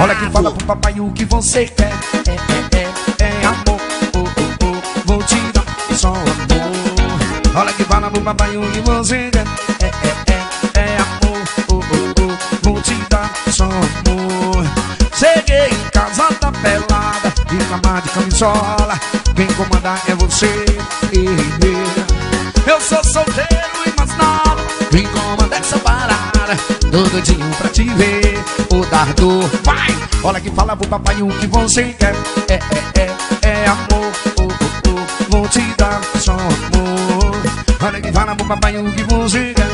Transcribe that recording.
Olha que fala pro papai o que você quer. É amor, vou te dar só amor. Olha que fala pro papai o que você quer. É amor, vou te dar só amor. Cheguei em casa da pelada, de cama de camisola. Quem comanda é você. Eu sou solteiro e mais nada. Quem comanda essa parada, tô doidinho pra te ver. O dardo vai. Olha que fala pro papai o que você quer. É amor, vou te dar só amor. Olha que fala pro papai o que você quer.